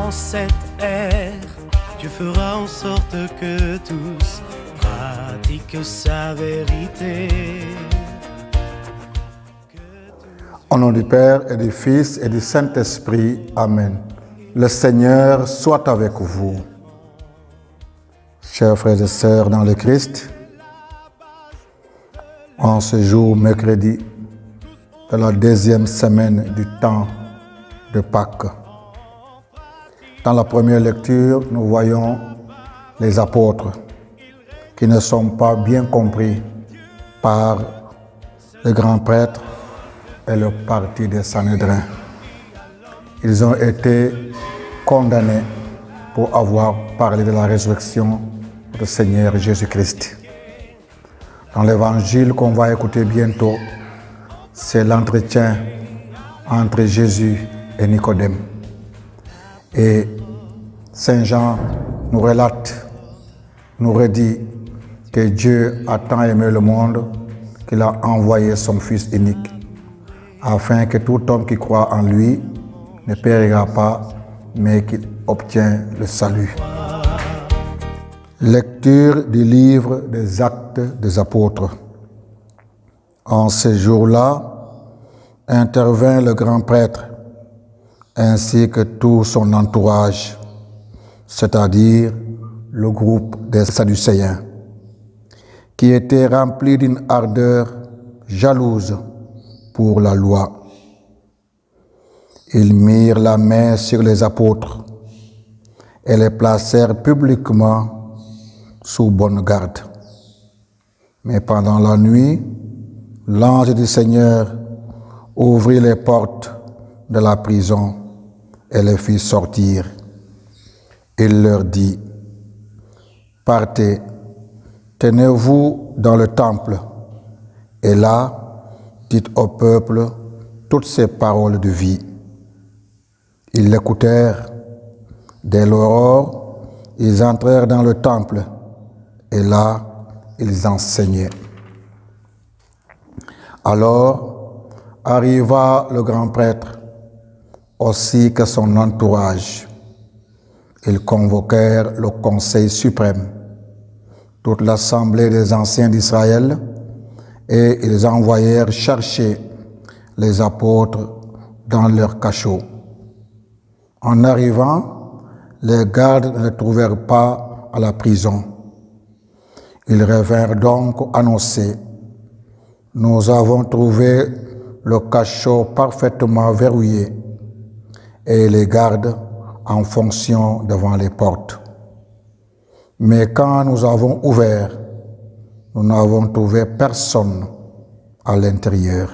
en cette ère, Dieu fera en sorte que tous pratiquent sa vérité. Au nom du Père et du Fils et du Saint-Esprit. Amen. Le Seigneur soit avec vous. Chers frères et sœurs dans le Christ, en ce jour mercredi de la deuxième semaine du temps de Pâques, dans la première lecture, nous voyons les apôtres qui ne sont pas bien compris par le grand prêtre et le parti des Sanhédrins. Ils ont été condamnés pour avoir parlé de la résurrection du Seigneur Jésus-Christ. Dans l'évangile qu'on va écouter bientôt, c'est l'entretien entre Jésus et Nicodème. Et Saint Jean nous relate, nous redit que Dieu a tant aimé le monde qu'il a envoyé son Fils unique, afin que tout homme qui croit en lui ne périra pas, mais qu'il obtient le salut. Lecture du livre des Actes des Apôtres. En ce jour-là, intervint le grand prêtre, ainsi que tout son entourage, c'est-à-dire le groupe des Sadducéens, qui était rempli d'une ardeur jalouse pour la loi. Ils mirent la main sur les apôtres et les placèrent publiquement sous bonne garde. Mais pendant la nuit, l'ange du Seigneur ouvrit les portes de la prison et les fit sortir. Il leur dit: partez, tenez-vous dans le temple, et là, dites au peuple toutes ces paroles de vie. Ils l'écoutèrent. Dès l'aurore, ils entrèrent dans le temple, et là, ils enseignaient. Alors arriva le grand prêtre, aussi que son entourage. Ils convoquèrent le Conseil suprême, toute l'assemblée des anciens d'Israël, et ils envoyèrent chercher les apôtres dans leur cachot. En arrivant, les gardes ne les trouvèrent pas à la prison. Ils revinrent donc annoncer: nous avons trouvé le cachot parfaitement verrouillé et les gardes en fonction devant les portes. Mais quand nous avons ouvert, nous n'avons trouvé personne à l'intérieur.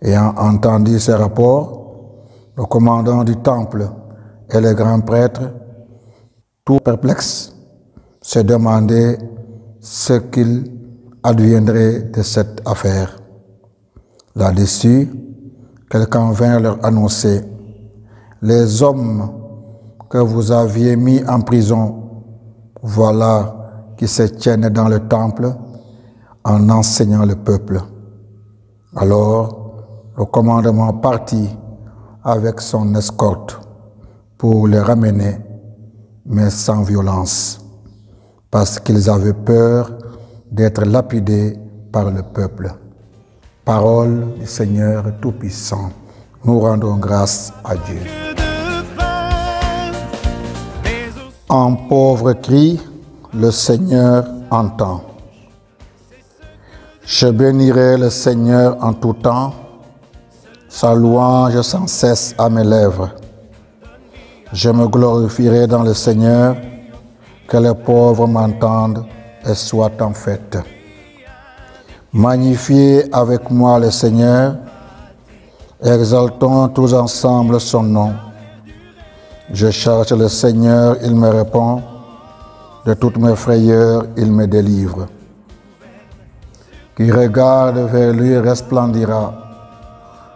Ayant entendu ces rapports, le commandant du temple et les grands prêtres, tout perplexes, se demandaient ce qu'il adviendrait de cette affaire. Là-dessus, quelqu'un vint leur annoncer: les hommes que vous aviez mis en prison, voilà qui se tiennent dans le temple en enseignant le peuple. Alors, le commandement partit avec son escorte pour les ramener, mais sans violence, parce qu'ils avaient peur d'être lapidés par le peuple. Parole du Seigneur Tout-Puissant. Nous rendons grâce à Dieu. Un pauvre cri, le Seigneur entend. Je bénirai le Seigneur en tout temps, sa louange sans cesse à mes lèvres. Je me glorifierai dans le Seigneur, que les pauvres m'entendent et soient en fête. Magnifiez avec moi le Seigneur, exaltons tous ensemble son nom. Je cherche le Seigneur, il me répond, de toutes mes frayeurs, il me délivre. Qui regarde vers lui resplendira,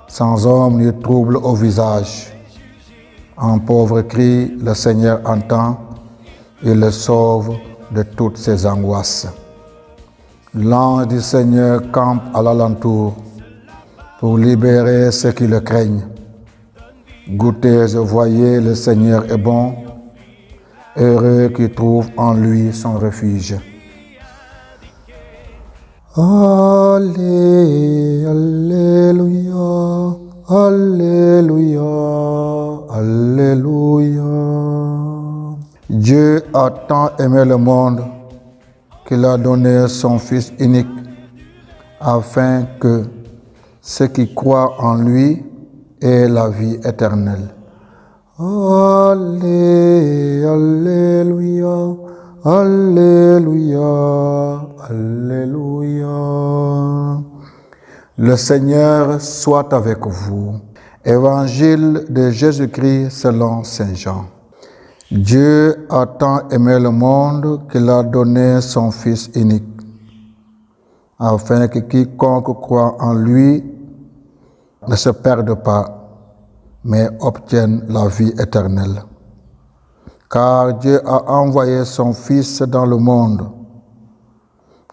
sans homme ni trouble au visage. Un pauvre cri, le Seigneur entend, il le sauve de toutes ses angoisses. L'ange du Seigneur campe à l'alentour pour libérer ceux qui le craignent. Goûtez et voyez, le Seigneur est bon. Heureux qui trouve en lui son refuge. Allé, alléluia, alléluia, alléluia. Dieu a tant aimé le monde qu'il a donné son Fils unique afin que ceux qui croient en lui aient la vie éternelle. Allé, alléluia, alléluia, alléluia. Le Seigneur soit avec vous. Évangile de Jésus-Christ selon Saint Jean. Dieu a tant aimé le monde qu'il a donné son Fils unique, afin que quiconque croit en lui ne se perde pas, mais obtienne la vie éternelle. Car Dieu a envoyé son Fils dans le monde,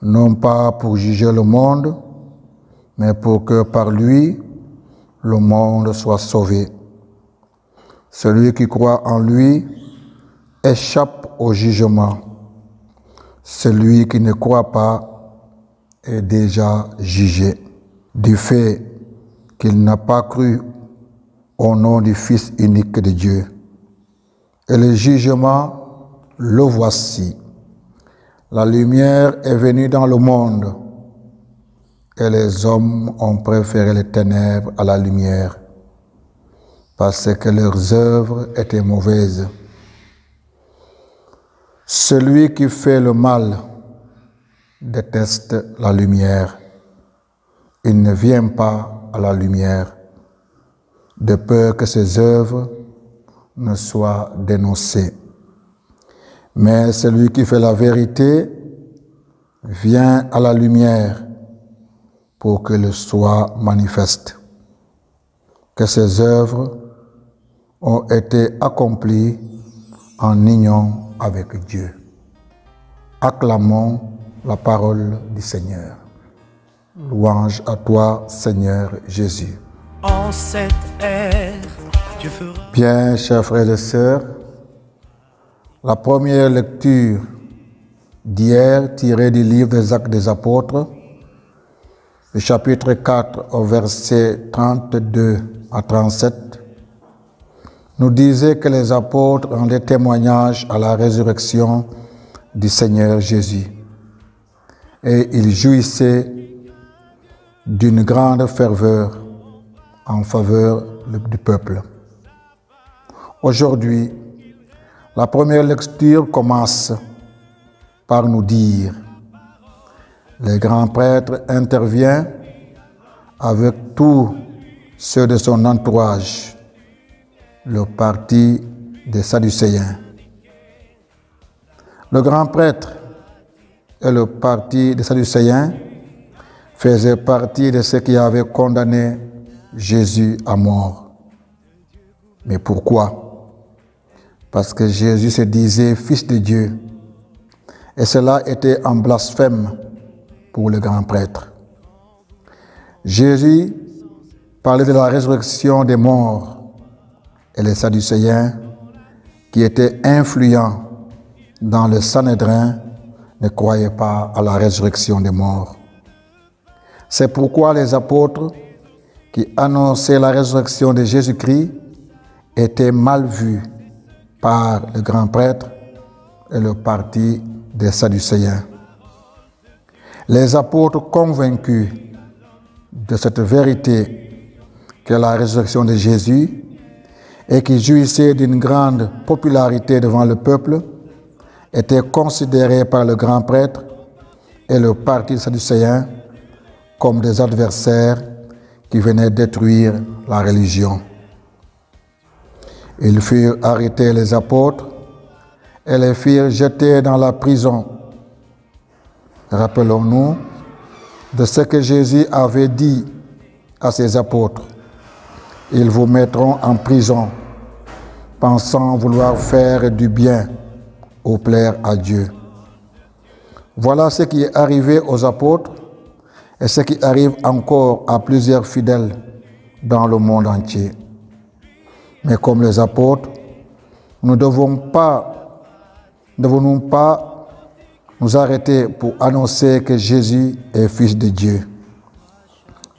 non pas pour juger le monde, mais pour que par lui, le monde soit sauvé. Celui qui croit en lui échappe au jugement. Celui qui ne croit pas est déjà jugé, du fait qu'il n'a pas cru au nom du Fils unique de Dieu. Et le jugement, le voici. La lumière est venue dans le monde, et les hommes ont préféré les ténèbres à la lumière, parce que leurs œuvres étaient mauvaises. Celui qui fait le mal déteste la lumière. Il ne vient pas à la lumière, de peur que ses œuvres ne soient dénoncées. Mais celui qui fait la vérité vient à la lumière pour que le soit manifeste, que ses œuvres ont été accomplies en union avec Dieu. Acclamons la parole du Seigneur. Louange à toi, Seigneur Jésus. En cette ère, Dieu fera. Bien, chers frères et sœurs, la première lecture d'hier tirée du livre des Actes des Apôtres, le chapitre 4 au verset 32 à 37, nous disait que les apôtres rendaient témoignage à la résurrection du Seigneur Jésus et ils jouissaient d'une grande ferveur en faveur du peuple. Aujourd'hui, la première lecture commence par nous dire: le grand prêtre intervient avec tous ceux de son entourage, le parti des Sadducéens. Le grand prêtre et le parti des Sadducéens faisaient partie de ceux qui avaient condamné Jésus à mort. Mais pourquoi? Parce que Jésus se disait fils de Dieu. Et cela était un blasphème pour le grand prêtre. Jésus parlait de la résurrection des morts et les Sadducéens, qui étaient influents dans le Sanhédrin, ne croyaient pas à la résurrection des morts. C'est pourquoi les apôtres qui annonçaient la résurrection de Jésus-Christ étaient mal vus par le grand prêtre et le parti des Sadducéens. Les apôtres convaincus de cette vérité qu'est la résurrection de Jésus et qui jouissaient d'une grande popularité devant le peuple étaient considérés par le grand prêtre et le parti des Sadducéens comme des adversaires qui venaient détruire la religion. Ils firent arrêter les apôtres et les firent jeter dans la prison. Rappelons-nous de ce que Jésus avait dit à ses apôtres: ils vous mettront en prison, pensant vouloir faire du bien ou plaire à Dieu. Voilà ce qui est arrivé aux apôtres et ce qui arrive encore à plusieurs fidèles dans le monde entier. Mais comme les apôtres, nous ne devons pas nous arrêter pour annoncer que Jésus est Fils de Dieu.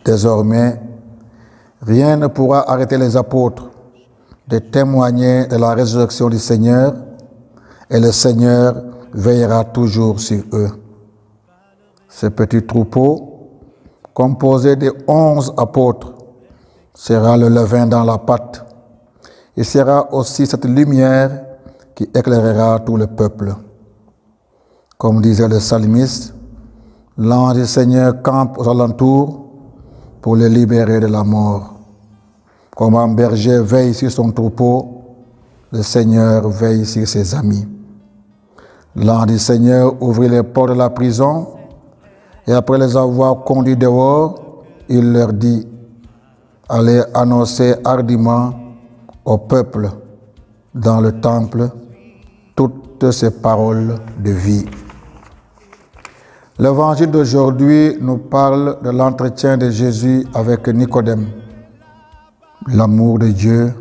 Désormais, rien ne pourra arrêter les apôtres de témoigner de la résurrection du Seigneur, et le Seigneur veillera toujours sur eux. Ce petit troupeau, composé de 11 apôtres, sera le levain dans la pâte. Il sera aussi cette lumière qui éclairera tout le peuple. Comme disait le psalmiste, l'ange du Seigneur campe aux alentours pour les libérer de la mort. Comme un berger veille sur son troupeau, le Seigneur veille sur ses amis. L'ange du Seigneur ouvrit les portes de la prison et après les avoir conduits dehors, il leur dit: allez annoncer hardiment au peuple dans le temple toutes ces paroles de vie. L'évangile d'aujourd'hui nous parle de l'entretien de Jésus avec Nicodème, l'amour de Dieu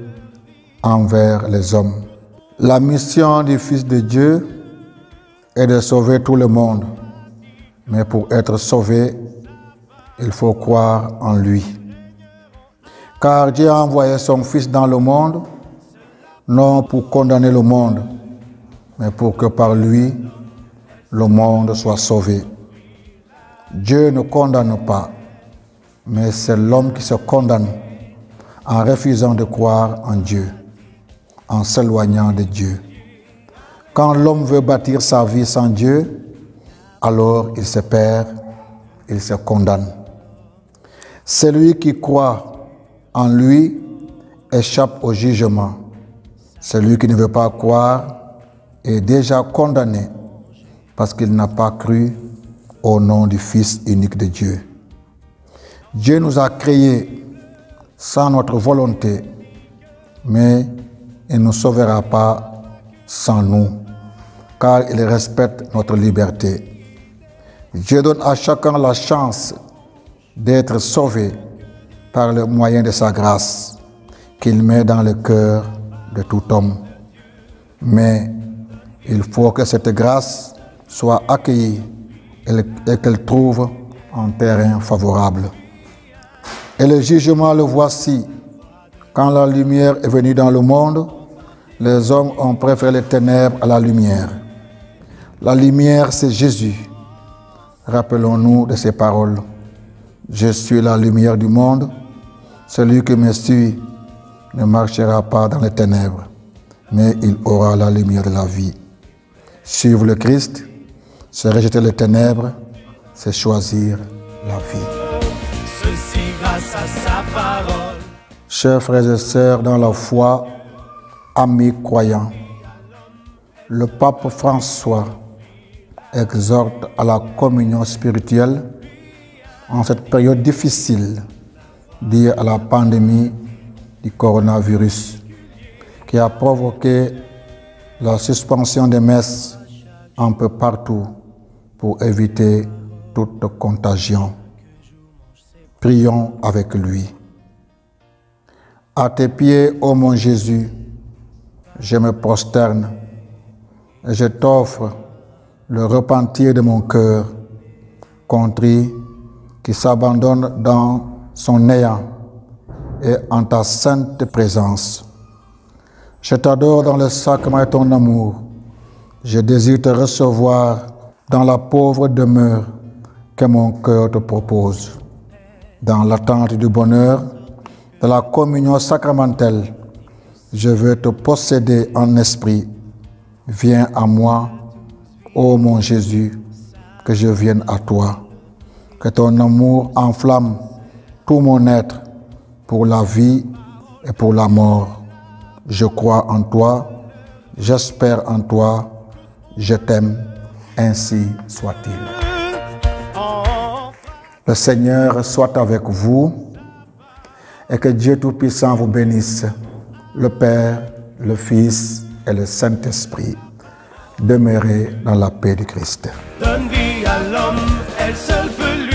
envers les hommes. La mission du Fils de Dieu est de sauver tout le monde, mais pour être sauvé, il faut croire en lui. Car Dieu a envoyé son Fils dans le monde, non pour condamner le monde, mais pour que par lui, le monde soit sauvé. Dieu ne condamne pas, mais c'est l'homme qui se condamne en refusant de croire en Dieu, en s'éloignant de Dieu. Quand l'homme veut bâtir sa vie sans Dieu, alors il se perd, il se condamne. Celui qui croit en lui échappe au jugement. Celui qui ne veut pas croire est déjà condamné parce qu'il n'a pas cru au nom du Fils unique de Dieu. Dieu nous a créés sans notre volonté, mais il ne nous sauvera pas sans nous, car il respecte notre liberté. Dieu donne à chacun la chance d'être sauvé par le moyen de sa grâce qu'il met dans le cœur de tout homme. Mais il faut que cette grâce soit accueillie et qu'elle trouve un terrain favorable. Et le jugement le voici. Quand la lumière est venue dans le monde, les hommes ont préféré les ténèbres à la lumière. La lumière, c'est Jésus. Rappelons-nous de ces paroles. Je suis la lumière du monde. Celui qui me suit ne marchera pas dans les ténèbres, mais il aura la lumière de la vie. Suivre le Christ, c'est rejeter les ténèbres, c'est choisir la vie. Ceci grâce à sa parole. Chers frères et sœurs dans la foi, amis croyants, le pape François exhorte à la communion spirituelle en cette période difficile liée à la pandémie du coronavirus qui a provoqué la suspension des messes un peu partout pour éviter toute contagion. Prions avec lui. À tes pieds, ô mon Jésus, je me prosterne et je t'offre le repentir de mon cœur, contrit, qui s'abandonne dans son néant et en ta sainte présence. Je t'adore dans le sacrement de ton amour. Je désire te recevoir dans la pauvre demeure que mon cœur te propose. Dans l'attente du bonheur, de la communion sacramentelle, je veux te posséder en esprit. Viens à moi, ô mon Jésus, que je vienne à toi. Que ton amour enflamme tout mon être pour la vie et pour la mort. Je crois en toi, j'espère en toi, je t'aime, ainsi soit-il. Le Seigneur soit avec vous et que Dieu Tout-Puissant vous bénisse, le Père, le Fils et le Saint-Esprit. Demeurez dans la paix du Christ. Donne vie à l'homme, elle seule peut lui